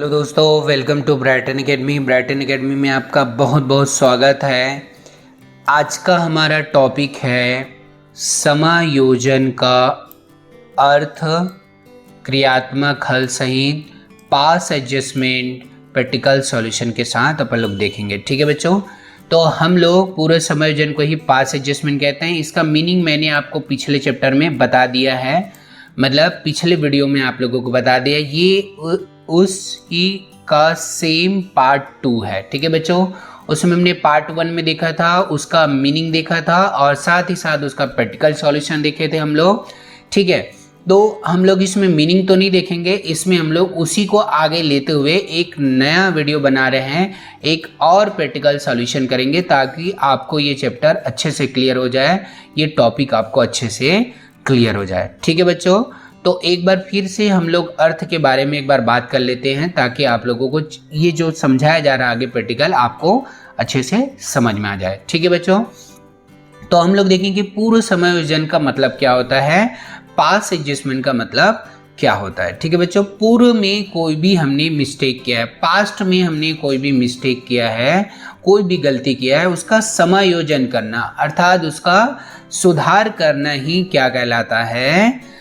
Hello दोस्तों, welcome to Brighton academy. Brighton academy में आपका बहुत बहुत स्वागत है। आज का हमारा टॉपिक है समायोजन का अर्थ, क्रियात्मक हल सहित पास एडजस्टमेंट प्रैक्टिकल सॉल्यूशन के साथ अपन लोग देखेंगे। ठीक है बच्चों, तो हम लोग पूरे समायोजन को ही पास एडजस्टमेंट कहते हैं। इसका मीनिंग मैंने आपको पिछले चैप्टर में बता दिया है, मतलब पिछले वीडियो में आप लोगों को बता दिया। ये उसकी का सेम पार्ट 2 है। ठीक है बच्चों, उसमें हमने पार्ट 1 में देखा था, उसका मीनिंग देखा था और साथ ही साथ उसका प्रैक्टिकल सॉल्यूशन देखे थे हम लोग। ठीक है, तो हम लोग इसमें मीनिंग तो नहीं देखेंगे, इसमें हम लोग उसी को आगे लेते हुए एक नया वीडियो बना रहे हैं, एक और प्रैक्टिकल सॉल्यूशन करेंगे ताकि आपको ये चैप्टर अच्छे से क्लियर हो जाए, ये टॉपिक आपको अच्छे से क्लियर हो जाए। ठीक है बच्चों, तो एक बार फिर से हम लोग अर्थ के बारे में एक बार बात कर लेते हैं ताकि आप लोगों को ये जो समझाया जा रहा है आगे प्रैक्टिकल आपको अच्छे से समझ में आ जाए। ठीक है बच्चों, तो हम लोग देखेंगे पूर्व समायोजन का मतलब क्या होता है, पास एडजस्टमेंट का मतलब क्या होता है। ठीक है बच्चों, पूर्व में कोई भी हमने मिस्टेक किया है, पास्ट में हमने कोई भी मिस्टेक किया है, कोई भी गलती किया है, उसका समायोजन करना अर्थात उसका सुधार करना ही क्या कहलाता है,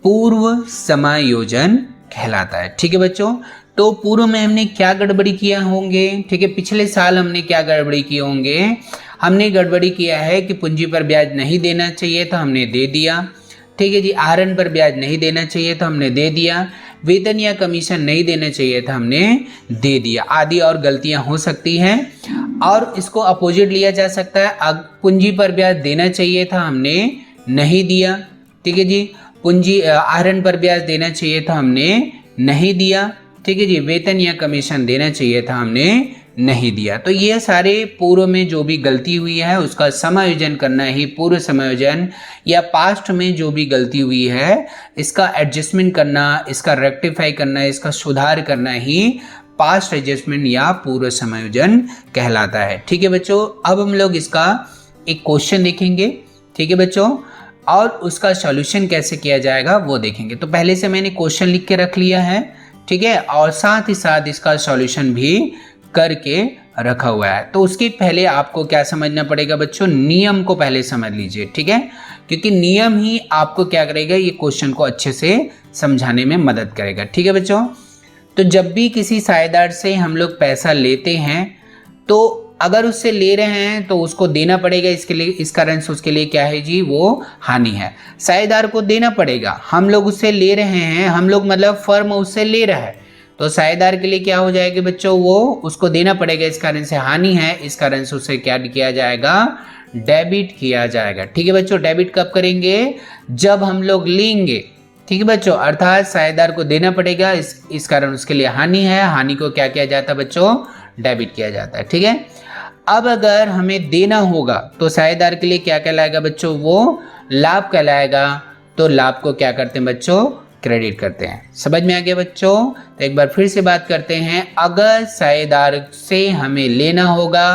पूर्व समायोजन कहलाता है। ठीक है बच्चों, तो पूर्व में हमने क्या गड़बड़ी किया होंगे, ठीक है, पिछले साल हमने क्या गड़बड़ी किए होंगे, हमने गड़बड़ी किया है कि पूंजी पर ब्याज नहीं देना चाहिए था, हमने दे दिया। ठीक है जी, आहरण पर ब्याज नहीं देना चाहिए था, हमने दे दिया। वेतन या कमीशन नहीं देना चाहिए था, हमने दे दिया। आदि और गलतियां हो सकती हैं और इसको अपोजिट लिया जा सकता है। पूंजी पर ब्याज देना चाहिए था, हमने नहीं दिया। ठीक है जी, पूंजी आहरण पर ब्याज देना चाहिए था, हमने नहीं दिया। ठीक है जी, वेतन या कमीशन देना चाहिए था, हमने नहीं दिया। तो ये सारे पूर्व में जो भी गलती हुई है उसका समायोजन करना ही पूर्व समायोजन, या पास्ट में जो भी गलती हुई है इसका एडजस्टमेंट करना, इसका रेक्टिफाई करना, इसका सुधार करना ही पास्ट एडजस्टमेंट या पूर्व समायोजन कहलाता है। ठीक है बच्चों, अब हम लोग इसका एक क्वेश्चन देखेंगे। ठीक है बच्चों, और उसका सॉल्यूशन कैसे किया जाएगा वो देखेंगे। तो पहले से मैंने क्वेश्चन लिख के रख लिया है, ठीक है, और साथ ही साथ इसका सॉल्यूशन भी करके रखा हुआ है। तो उसके पहले आपको क्या समझना पड़ेगा बच्चों, नियम को पहले समझ लीजिए। ठीक है, क्योंकि नियम ही आपको क्या करेगा, ये क्वेश्चन को अच्छे से समझाने में मदद करेगा। ठीक है बच्चों, तो जब भी किसी साझेदार से हम लोग पैसा लेते हैं तो अगर उससे ले रहे हैं तो उसको देना पड़ेगा, इसके लिए इस कारण से उसके लिए क्या है जी, वो हानि है। साझेदार को देना पड़ेगा, हम लोग उससे ले रहे हैं, हम लोग मतलब फर्म उससे ले रहा है, तो साझेदार के लिए क्या हो जाएगा बच्चों, वो उसको देना पड़ेगा, इस कारण से हानि है, इस कारण से उसे क्या किया जाएगा, डेबिट किया जाएगा। ठीक है बच्चों, डेबिट कब करेंगे, जब हम लोग लेंगे। ठीक है बच्चों, अर्थात साझेदार को देना पड़ेगा, इस कारण उसके लिए हानि है, हानि को क्या किया जाता है बच्चों, डेबिट किया जाता है। ठीक है, अब अगर हमें देना होगा तो साझेदार के लिए क्या कहलाएगा बच्चों, वो लाभ कहलाएगा। तो लाभ को क्या करते हैं बच्चों, क्रेडिट करते हैं। समझ में आ गया बच्चों, तो एक बार फिर से बात करते हैं। अगर साझेदार से हमें लेना होगा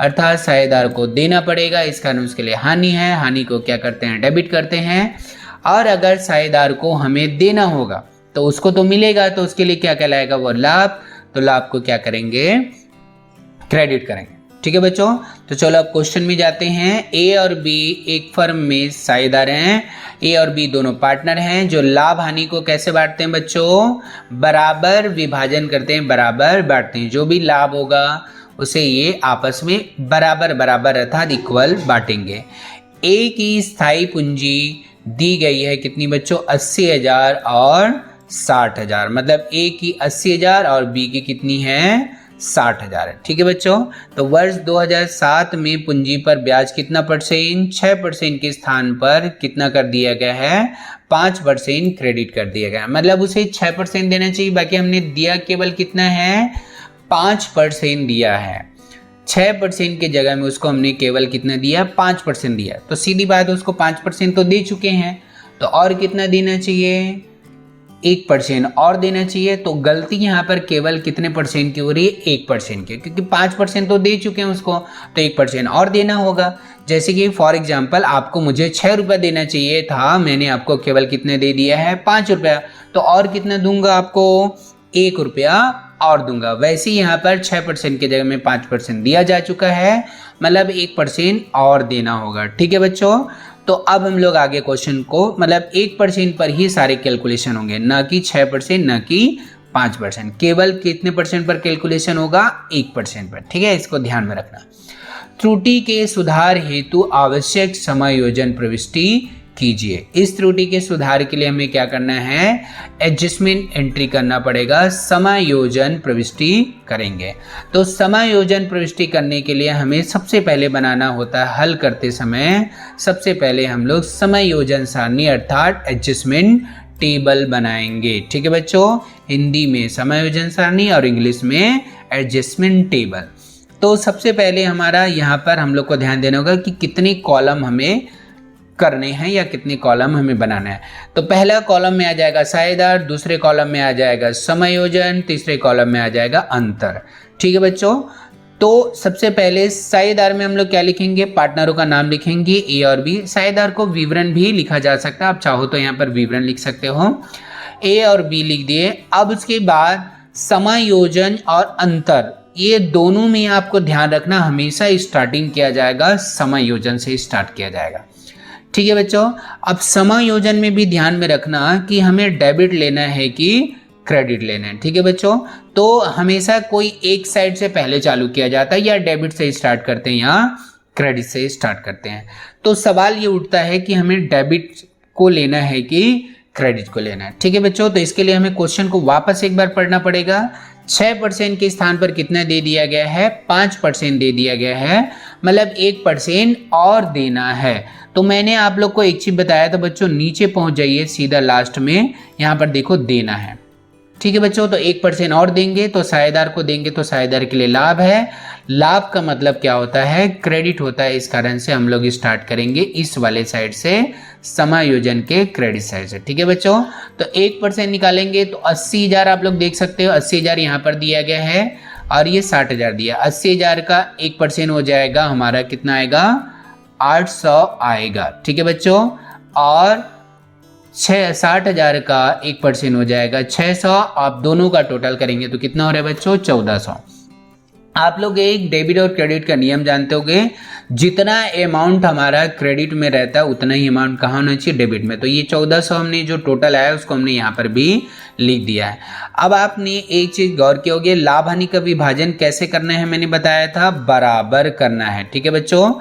अर्थात साझेदार को देना पड़ेगा, इस कारण उसके लिए हानि है, हानि को क्या करते हैं, डेबिट करते हैं। और अगर साझेदार को हमें देना होगा तो उसको तो मिलेगा, तो उसके लिए क्या कहलाएगा, वो लाभ, तो लाभ को क्या करेंगे, क्रेडिट करेंगे। ठीक है बच्चों, तो चलो अब क्वेश्चन में जाते हैं। ए और बी एक फर्म में साझेदार हैं, ए और बी दोनों पार्टनर हैं, जो लाभ हानि को कैसे बांटते हैं बच्चों, बराबर विभाजन करते हैं, बराबर बांटते हैं। जो भी लाभ होगा उसे ये आपस में बराबर बराबर अर्थात इक्वल बांटेंगे। ए की स्थायी पूंजी दी गई है कितनी बच्चों, 80,000 और 60,000, मतलब ए की 80,000 और बी की कितनी है, 60,000 है। ठीक है बच्चों, तो वर्ष 2007 में पूंजी पर ब्याज कितना परसेंट, 6% के स्थान पर कितना कर दिया गया है, 5% क्रेडिट कर दिया गया है। मतलब उसे 6% देना चाहिए, बाकी हमने दिया केवल कितना है, 5% दिया है। 6% की जगह में उसको हमने केवल कितना दिया, 5% दिया। तो सीधी बात है, उसको 5% तो दे चुके हैं, तो और कितना देना चाहिए, 1% और देना चाहिए। तो गलती यहाँ पर केवल कितने परसेंट की हो रही है, 1% की, क्योंकि 5% तो दे चुके हैं उसको, तो 1% और देना होगा। जैसे कि फॉर एग्जाम्पल आपको मुझे 6 रुपये देना चाहिए था, मैंने आपको केवल कितने दे दिया है, 5 रुपया, तो और कितना दूंगा आपको, 1 रुपया और दूंगा। वैसे ही यहाँ पर 6% की जगह में 5% दिया जा चुका है, मतलब 1% और देना होगा। ठीक है बच्चों, तो अब हम लोग आगे क्वेश्चन को, मतलब 1% पर ही सारे कैलकुलेशन होंगे, ना कि 6%, ना कि 5%। केवल कितने परसेंट पर कैलकुलेशन होगा? 1% पर। ठीक है, इसको ध्यान में रखना। त्रुटि के सुधार हेतु आवश्यक समायोजन प्रविष्टि कीजिए। इस त्रुटि के सुधार के लिए हमें क्या करना है? एडजस्टमेंट एंट्री करना पड़ेगा, समायोजन प्रविष्टि करेंगे। तो समायोजन प्रविष्टि करने के लिए हमें सबसे पहले बनाना होता है, हल करते समय सबसे पहले हम लोग समायोजन सारणी अर्थात एडजस्टमेंट टेबल बनाएंगे। ठीक है बच्चों, हिंदी में समायोजन सारणी और इंग्लिश में एडजस्टमेंट टेबल। तो सबसे पहले हमारा यहाँ पर हम लोग को ध्यान देना होगा कि कितने कॉलम हमें करने हैं या कितने कॉलम हमें बनाना है। तो पहला कॉलम में आ जाएगा साझेदार, दूसरे कॉलम में आ जाएगा समायोजन, तीसरे कॉलम में आ जाएगा अंतर। ठीक है बच्चों, तो सबसे पहले साझेदार में हम लोग क्या लिखेंगे? पार्टनरों का नाम लिखेंगे, ए और बी। साझेदार को विवरण भी लिखा जा सकता है, आप चाहो तो यहाँ पर विवरण लिख सकते हो। ए और बी लिख दिए। अब उसके बाद समायोजन और अंतर, ये दोनों में आपको ध्यान रखना, हमेशा स्टार्टिंग किया जाएगा समायोजन से स्टार्ट किया जाएगा। ठीक है बच्चों, अब समायोजन में भी ध्यान में रखना कि हमें डेबिट लेना है कि क्रेडिट लेना है। ठीक है बच्चों, तो हमेशा कोई एक साइड से पहले चालू किया जाता है, या डेबिट से स्टार्ट करते हैं या क्रेडिट से स्टार्ट करते हैं। तो सवाल ये उठता है कि हमें डेबिट को लेना है कि क्रेडिट को लेना है। ठीक है बच्चों, तो इसके लिए हमें क्वेश्चन को वापस एक बार पढ़ना पड़ेगा। 6% के स्थान पर कितना दे दिया गया है? 5% दे दिया गया है, मतलब 1% और देना है। तो मैंने आप लोग को एक चीज बताया था बच्चों, नीचे पहुंच जाइए सीधा लास्ट में, यहाँ पर देखो देना है। ठीक है बच्चों, तो 1% और देंगे तो साझेदार को देंगे, तो साझेदार के लिए लाभ है। लाभ का मतलब क्या होता है? क्रेडिट होता है। इस कारण से हम लोग स्टार्ट करेंगे इस वाले साइड से, समायोजन के क्रेडिट साइड से। ठीक है बच्चों, तो 1% निकालेंगे तो 80,000 आप लोग देख सकते हो, 80,000 यहाँ पर दिया गया है और ये 60,000 दिया। 80,000 का 1% हो जाएगा हमारा, कितना आएगा? 800 आएगा। ठीक है बच्चों, और 60,000 का 1% हो जाएगा 600। आप दोनों का टोटल करेंगे तो कितना हो रहा है बच्चों? 1400। आप लोग एक डेबिट और क्रेडिट का नियम जानते होंगे, जितना अमाउंट हमारा क्रेडिट में रहता है उतना ही अमाउंट कहाँ होना चाहिए? डेबिट में। तो ये 1400 हमने जो टोटल आया उसको हमने यहाँ पर भी लिख दिया है। अब आपने एक चीज गौर की होगी, लाभ हानि का विभाजन कैसे करना है? मैंने बताया था, बराबर करना है। ठीक है बच्चों,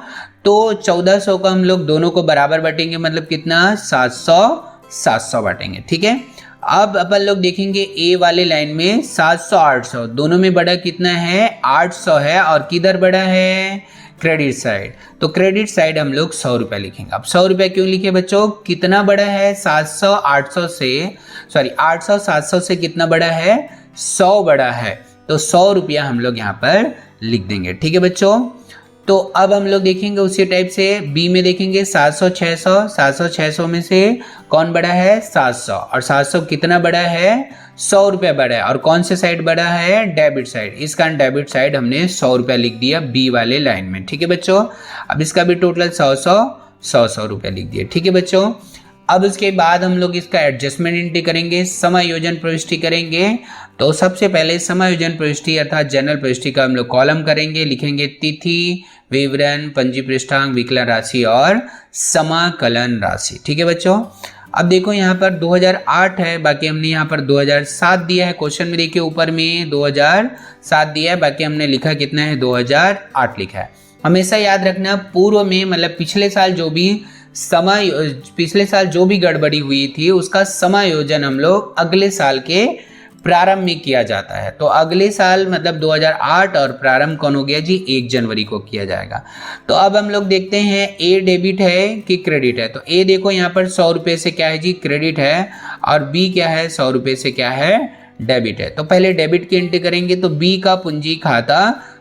तो 1400 का हम लोग दोनों को बराबर बांटेंगे, मतलब कितना? 700 बांटेंगे। ठीक है, अब अपन लोग देखेंगे ए वाले लाइन में 700 800, दोनों में बड़ा कितना है? 800 है। और किधर बड़ा है? Credit side. तो क्रेडिट साइड हम लोग 100 रुपये लिखेंगे। अब 100 रुपये क्यों लिखे बच्चों? कितना बड़ा है? 700 800 से, सॉरी 800 700 से कितना बड़ा है? 100 बड़ा है। तो 100 रुपया हम लोग यहाँ पर लिख देंगे। ठीक है बच्चों, तो अब हम लोग देखेंगे उसी टाइप से बी में देखेंगे 700 600, 700 600 में से कौन बड़ा है? 700। और 700 कितना बड़ा है? 100 रुपये बड़ा है। और कौन से साइड बड़ा है? Debit side. इस कारण डेबिट साइड हमने 100 रुपये लिख दिया बी वाले लाइन में। ठीक है बच्चों, अब इसका भी टोटल 100 रुपये लिख दिए। ठीक है बच्चों, अब उसके बाद हम लोग इसका एडजस्टमेंट एंट्री करेंगे, समायोजन प्रविष्टि करेंगे। तो सबसे पहले समायोजन प्रविष्टि अर्थात जनरल प्रविष्टि का हम लोग कॉलम करेंगे, लिखेंगे तिथि, विवरण, पंजी पृष्ठांक, विकलन राशि और समाकलन राशि। ठीक है बच्चों, अब देखो यहाँ पर 2008 है, बाकी हमने यहाँ पर 2007 दिया है। क्वेश्चन में देखिए ऊपर में 2007 दिया है, बाकी हमने लिखा कितना है? 2008 लिखा है। हमेशा याद रखना, पूर्व में मतलब पिछले साल जो भी गड़बड़ी हुई थी उसका समायोजन हम लोग अगले साल के प्रारंभ में किया जाता है। तो अगले साल मतलब 2008 और प्रारंभ कौन हो गया जी? 1 जनवरी को किया जाएगा। तो अब हम लोग देखते हैं ए डेबिट है कि क्रेडिट है। तो ए देखो यहाँ पर 100 रुपये से क्या है जी? क्रेडिट है। और बी क्या है? 100 रुपये से क्या है? डेबिट है। तो पहले डेबिट की एंट्री करेंगे, तो बी का पूंजी खाता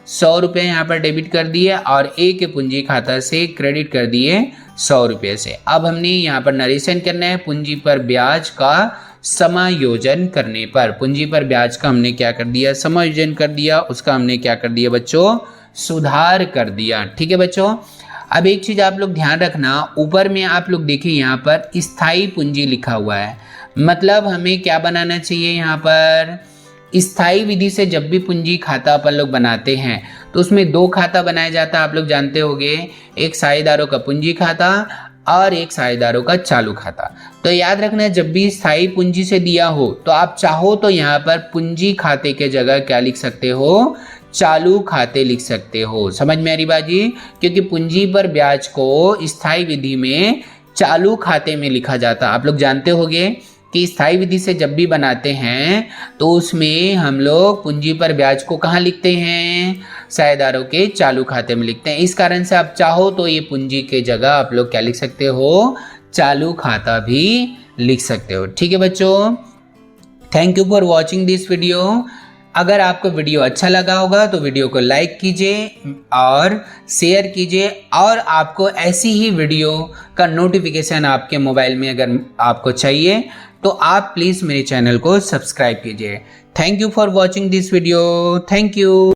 100 रुपये यहाँ पर डेबिट कर दिए और ए के पूंजी खाता से क्रेडिट कर दिए 100 रुपये से। अब हमने यहाँ पर नरेशन करना है, पूंजी पर ब्याज का समायोजन करने पर। पूंजी पर ब्याज का हमने क्या कर दिया? समायोजन कर दिया। उसका हमने क्या कर दिया बच्चों? सुधार कर दिया। ठीक है बच्चों, अब एक चीज आप लोग ध्यान रखना, ऊपर में आप लोग देखिए यहाँ पर स्थायी पूंजी लिखा हुआ है, मतलब हमें क्या बनाना चाहिए यहाँ पर? स्थायी विधि से जब भी पूंजी खाता अपन लोग बनाते हैं तो उसमें दो खाता बनाया जाता है, आप लोग जानते होंगे, एक साझेदारों का पूंजी खाता और एक साझेदारों का चालू खाता। तो याद रखना, जब भी स्थायी पूंजी से दिया हो तो आप चाहो तो यहाँ पर पूंजी खाते के जगह क्या लिख सकते हो, चालू खाते लिख सकते हो। समझ में आ रही बात जी? क्योंकि पूंजी पर ब्याज को स्थायी विधि में चालू खाते में लिखा जाता। आप लोग जानते होंगे कि स्थायी विधि से जब भी बनाते हैं तो उसमें हम लोग पूंजी पर ब्याज को कहाँ लिखते हैं, साझेदारों के चालू खाते में लिखते हैं। इस कारण से आप चाहो तो ये पूंजी के जगह आप लोग क्या लिख सकते हो, चालू खाता भी लिख सकते हो। ठीक है बच्चों, thank you for watching this video. अगर आपको वीडियो अच्छा लगा होगा तो वीडियो को लाइक कीजिए और शेयर कीजिए, और आपको ऐसी ही वीडियो का नोटिफिकेशन आपके मोबाइल में अगर आपको चाहिए तो आप प्लीज़ मेरे चैनल को सब्सक्राइब कीजिए। Thank you for watching this video. Thank you.